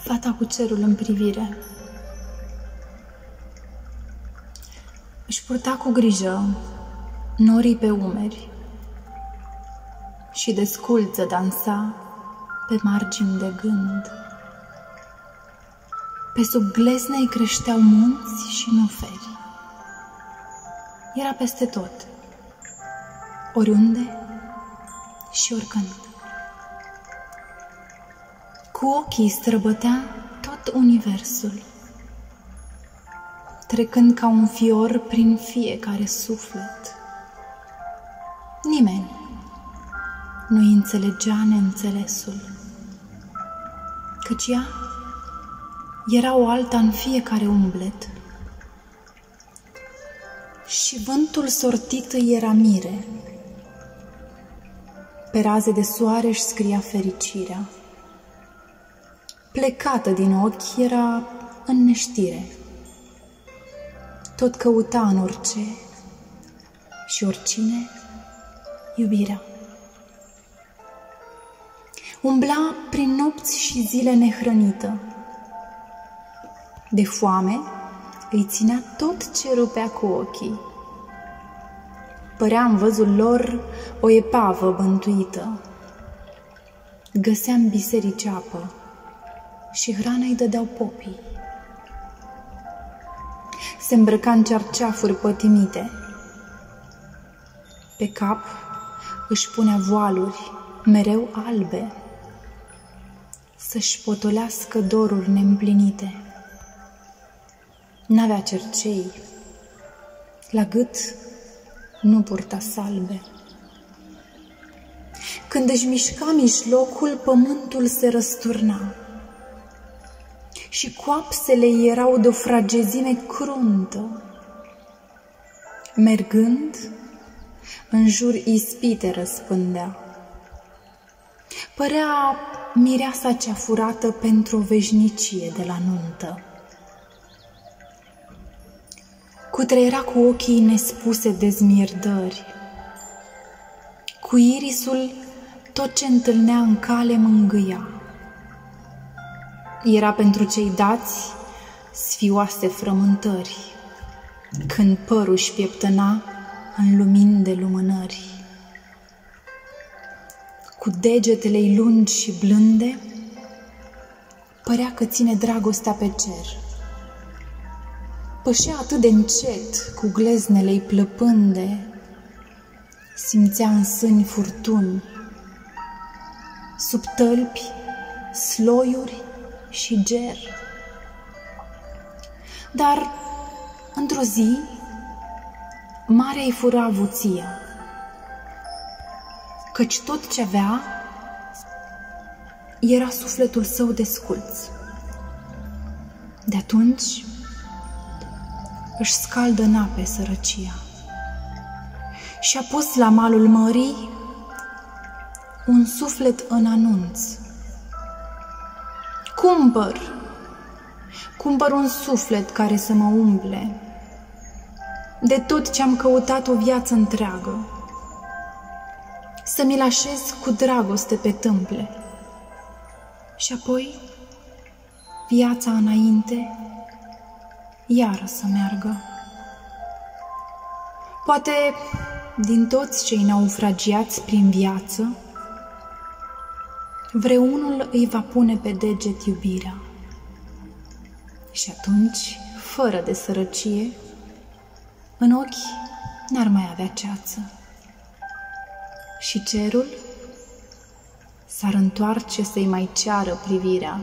Fata cu cerul în privire își purta cu grijă norii pe umeri și desculță dansa pe margini de gând. Pe sub glezne îi creșteau munți și nuferi. Era peste tot, oriunde și oricând. Cu ochii străbătea tot universul, trecând ca un fior prin fiecare suflet. Nimeni nu-i înțelegea neînțelesul, căci ea era o alta în fiecare umblet. Și vântul sortit îi era mire, pe raze de soare își scria fericirea. Plecată din ochi era în neștire, tot căuta în orice și oricine iubirea. Umbla prin nopți și zile nehrănită, de foame îi ținea tot ce rupea cu ochii. Părea în văzul lor o epavă bântuită, găsea în biserici apă și hrana îi dădeau popii. Se îmbrăca în cearceafuri pătimite, pe cap își punea voaluri mereu albe, să-și potolească doruri neîmplinite. N-avea cercei, la gât nu purta salbe. Când își mișca mijlocul, pământul se răsturna și coapsele erau de o fragezime cruntă. Mergând, în jur ispite răspândea. Părea mireasa cea furată pentru o veșnicie de la nuntă. Cutreiera cu ochii nespuse dezmierdări, cu irisul tot ce întâlnea în cale mângâia. Era pentru cei dați sfioase frământări, când părul își pieptăna în lumini de lumânări. Cu degetele-i lungi și blânde, părea că ține dragostea pe cer. Pășea atât de încet, cu gleznele-i plăpânde, simțea în sâni furtuni, sub tălpi, sloiuri și ger. Dar, într-o zi, marea îi fura avuția, căci tot ce avea era sufletul său desculț. De atunci își scaldă în ape sărăcia și-a pus la malul mării un suflet în anunț. Cumpăr un suflet care să mă umple de tot ce-am căutat o viață întreagă, să mi-l așez cu dragoste pe tâmple și apoi viața înainte iară să meargă. Poate din toți cei naufragiați prin viață, vreunul îi va pune pe deget iubirea. Și atunci, fără de sărăcie, în ochi n-ar mai avea ceață. Și cerul s-ar întoarce să-i mai ceară privirea